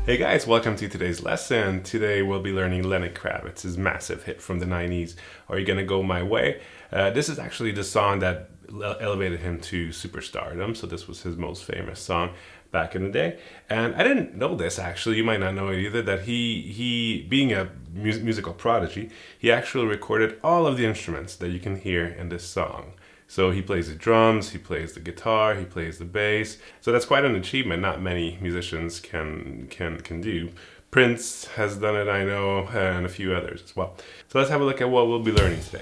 Hey guys, welcome to today's lesson. Today we'll be learning Lenny Kravitz's massive hit from the 90s, Are You Gonna Go My Way? This is actually the song that elevated him to superstardom, so this was his most famous song back in the day. And I didn't know this actually, you might not know it either, that he being a musical prodigy, he actually recorded all of the instruments that you can hear in this song. So he plays the drums, he plays the guitar, he plays the bass. So that's quite an achievement not many musicians can do. Prince has done it, I know, and a few others as well. So let's have a look at what we'll be learning today.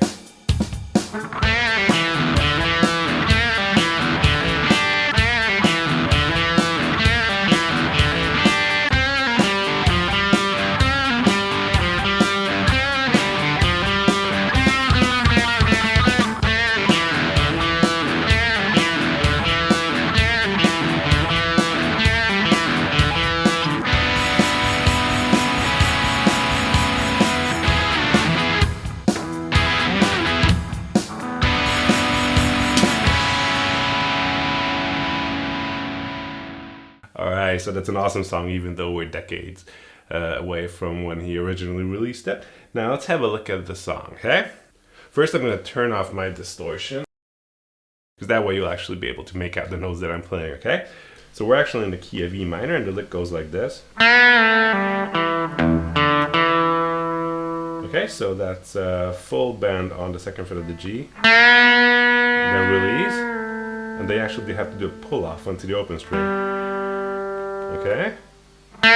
Alright, so that's an awesome song even though we're decades away from when he originally released it. Now let's have a look at the song, okay? First I'm going to turn off my distortion, because that way you'll actually be able to make out the notes that I'm playing, okay? So we're actually in the key of E minor and the lick goes like this. Okay, so that's full bend on the second fret of the G. Then release, and they actually have to do a pull off onto the open string. Okay? And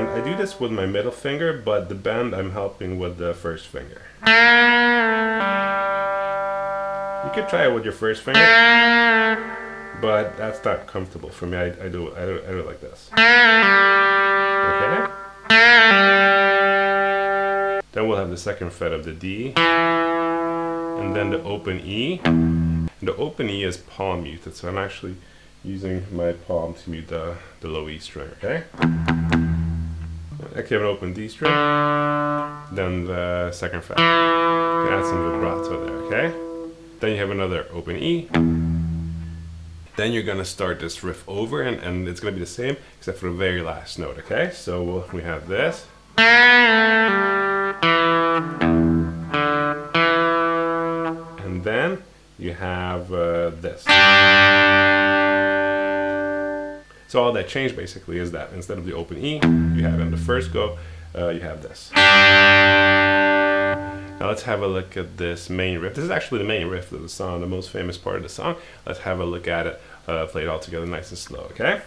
I do this with my middle finger, but the bend I'm helping with the first finger. You could try it with your first finger, but that's not comfortable for me. I do it like this. Okay? Then we'll have the second fret of the D, and then the open E. And the open E is palm muted, so I'm actually using my palm to mute the low E string, okay? Actually have an open D string, then the second fret. You can add some vibrato there, okay? Then you have another open E. Then you're gonna start this riff over, and it's gonna be the same, except for the very last note, okay? So we have this. And then you have this. So all that changed basically is that instead of the open E, you have in the first go, you have this. Now let's have a look at this main riff. This is actually the main riff of the song, the most famous part of the song. Let's have a look at it, play it all together nice and slow, okay?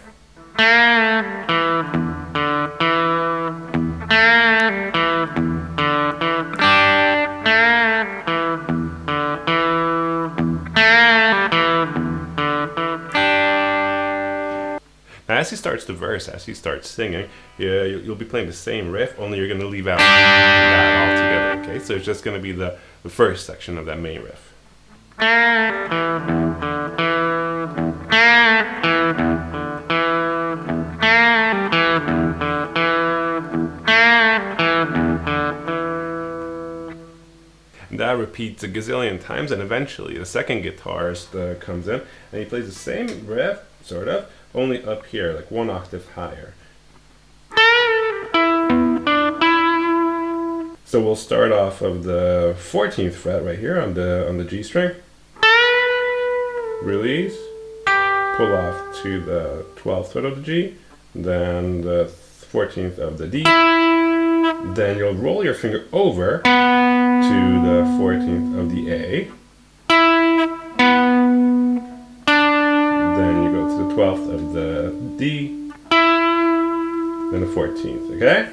Now as he starts the verse, as he starts singing, you'll be playing the same riff, only you're going to leave out that altogether, okay? So it's just going to be the first section of that main riff. And that repeats a gazillion times, and eventually the second guitarist comes in, and he plays the same riff, sort of, only up here, like one octave higher. So we'll start off of the 14th fret right here on the G string. Release, pull off to the 12th fret of the G, then the 14th of the D. Then you'll roll your finger over to the 14th of the A. Then you go to the 12th of the D, and the 14th, okay?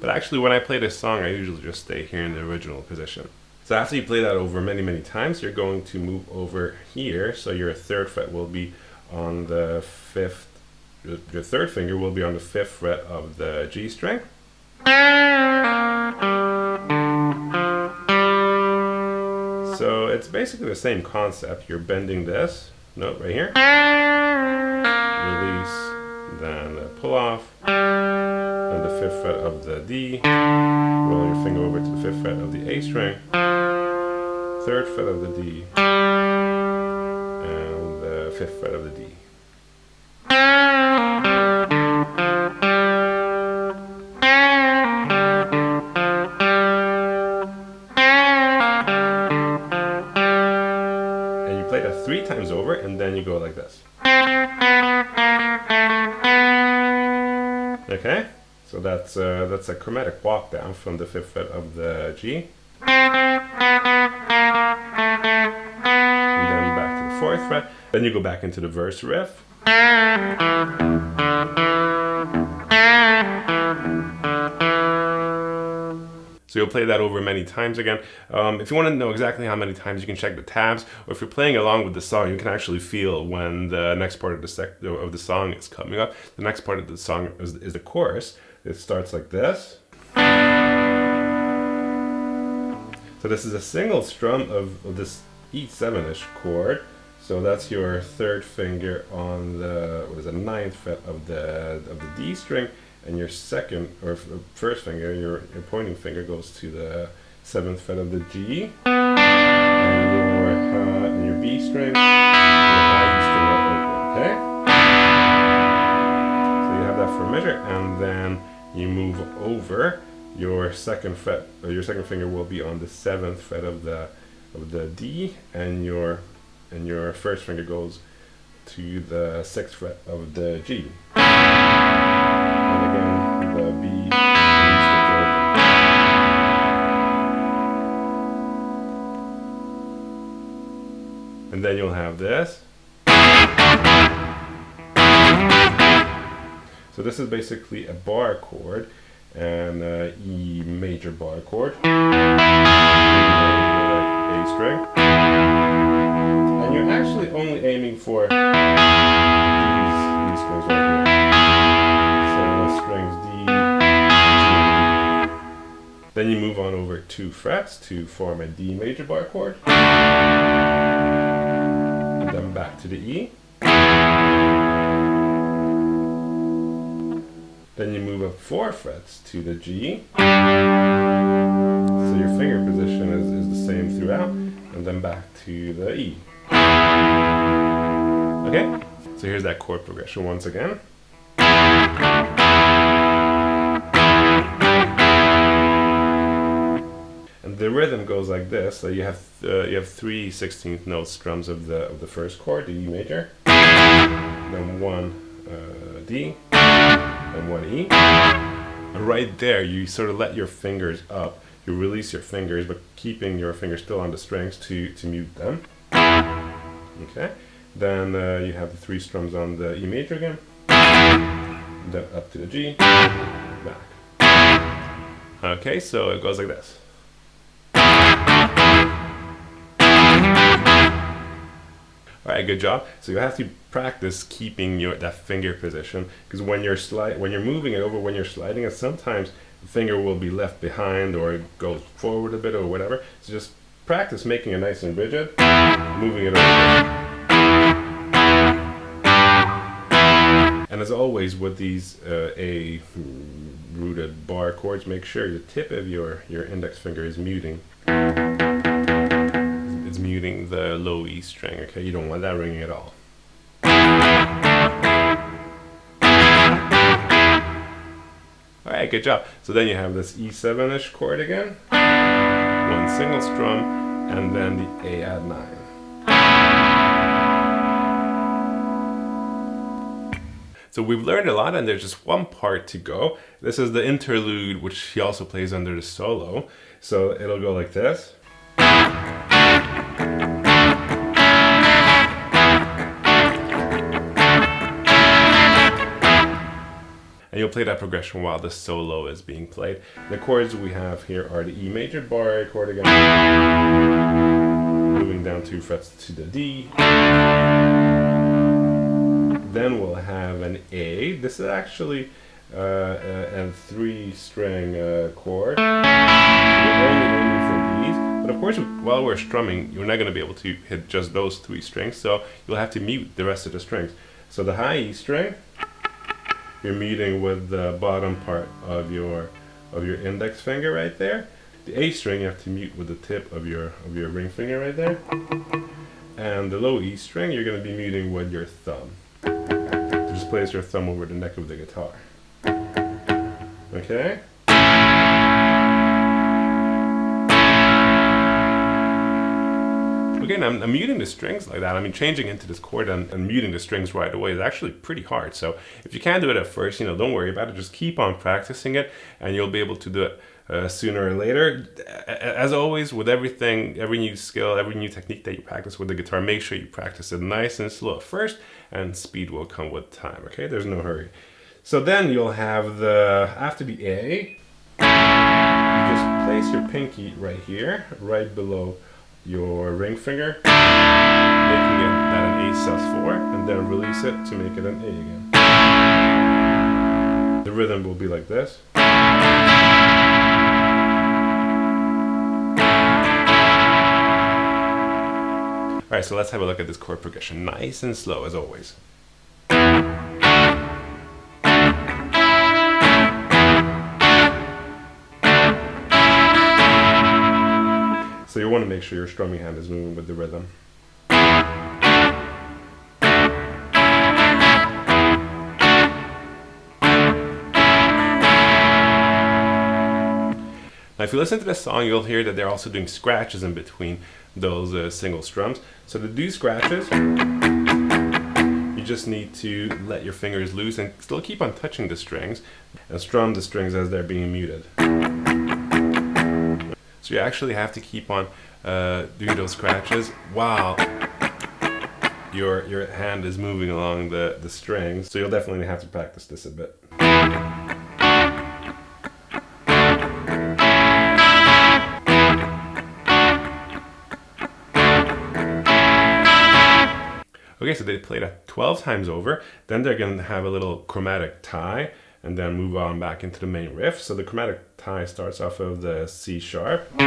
But actually when I play this song, I usually just stay here in the original position. So after you play that over many, many times, you're going to move over here. So your third fret will be on the fifth, your third finger will be on the 5th fret of the G string. So it's basically the same concept. You're bending this note right here. release, then pull off, and the 5th fret of the D, roll your finger over to the 5th fret of the A string, 3rd fret of the D, and the 5th fret of the D. And you play that 3 times over, and then you go like this. Okay, so that's a chromatic walk down from the 5th fret of the G, and then back to the 4th fret. Then you go back into the verse riff. So you'll play that over many times again. If you want to know exactly how many times, you can check the tabs, or if you're playing along with the song, you can actually feel when the next part of the song is coming up. The next part of the song is the chorus. It starts like this. So this is a single strum of this E7-ish chord. So that's your 3rd finger on the 9th fret of the D string, and your 2nd or 1st finger, your pointing finger, goes to the 7th fret of the G, and your B string, and your high E string are open. Okay. So you have that for a measure, and then you move over. Your 2nd fret, or your 2nd finger, will be on the 7th fret of the D, and your 1st finger goes to the 6th fret of the G. And again, the B and E strings are open. And then you'll have this. So this is basically a bar chord, and E major bar chord, A string, and you're actually only aiming for these strings right here. So strings D, G. Then you move on over 2 frets to form a D major bar chord, and then back to the E. Then you move up 4 frets to the G. So your finger position is the same throughout, and then back to the E. Okay, so here's that chord progression once again. And the rhythm goes like this. So you have 3 16th note strums of the 1st chord, the E major, then 1 D, and 1 E. And right there, you sort of let your fingers up. You release your fingers, but keeping your fingers still on the strings to mute them. Okay. Then you have the 3 strums on the E major again. Then up to the G, back. Okay, so it goes like this. Alright, good job. So you have to practice keeping that finger position, because when you're moving it over, when you're sliding it, sometimes the finger will be left behind or it goes forward a bit or whatever. So just practice making it nice and rigid, moving it over. And as always with these A rooted bar chords, make sure the tip of your index finger is muting. It's muting the low E string, okay? You don't want that ringing at all. Alright, good job. So then you have this E7-ish chord again, 1 single strum, and then the A add 9. So we've learned a lot, and there's just one part to go. This is the interlude, which he also plays under the solo. So it'll go like this. And you'll play that progression while the solo is being played. The chords we have here are the E major bar chord again, moving down 2 frets to the D. Then we'll have an A. This is actually a 3-string chord. We're only aiming for these, but of course, while we're strumming, you're not going to be able to hit just those 3 strings, so you'll have to mute the rest of the strings. So the high E string, you're muting with the bottom part of your index finger right there. The A string you have to mute with the tip of your ring finger right there. And the low E string you're going to be muting with your thumb. So just place your thumb over the neck of the guitar. Okay? Again, I'm muting the strings like that. I mean, changing into this chord and muting the strings right away is actually pretty hard. So if you can't do it at first, don't worry about it. Just keep on practicing it, and you'll be able to do it sooner or later. As always, with everything, every new skill, every new technique that you practice with the guitar, make sure you practice it nice and slow at first, and speed will come with time, okay? There's no hurry. So then you'll have after the A, you just place your pinky right here, right below your ring finger, making that an A sus4, and then release it to make it an A again. The rhythm will be like this. Alright, so let's have a look at this chord progression. Nice and slow as always. So you want to make sure your strumming hand is moving with the rhythm. Now if you listen to this song, you'll hear that they're also doing scratches in between those single strums. So to do scratches, you just need to let your fingers loose and still keep on touching the strings and strum the strings as they're being muted. So you actually have to keep on doing those scratches while your hand is moving along the strings. So you'll definitely have to practice this a bit. Okay, so they play that 12 times over. Then they're going to have a little chromatic tie and then move on back into the main riff. So the chromatic tie starts off of the C sharp, D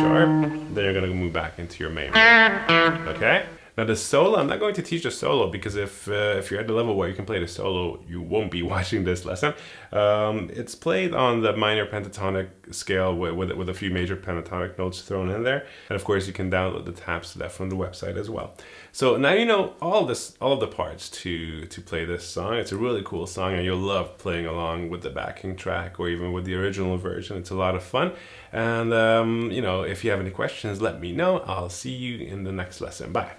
sharp, then you're going to move back into your main riff. Okay? Now the solo, I'm not going to teach the solo because if you're at the level where you can play the solo, you won't be watching this lesson. It's played on the minor pentatonic scale with a few major pentatonic notes thrown in there. And of course you can download the tabs to that from the website as well. So now you know all of the parts to play this song. It's a really cool song and you'll love playing along with the backing track or even with the original version. It's a lot of fun. And if you have any questions, let me know. I'll see you in the next lesson. Bye.